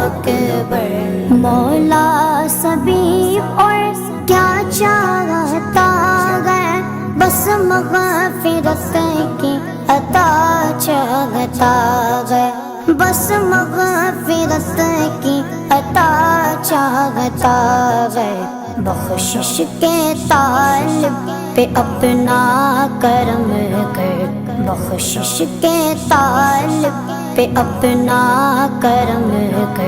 اکبر، مولا سبھی اور کیا چاہتا ہے، بس مغفرت کی عطا چاہتا ہے، بس مغفرت کی عطا چاہتا ہے، بخشش کے طالب پہ اپنا کرم کر، بخشش کے طالب پہ اپنا کرم کر،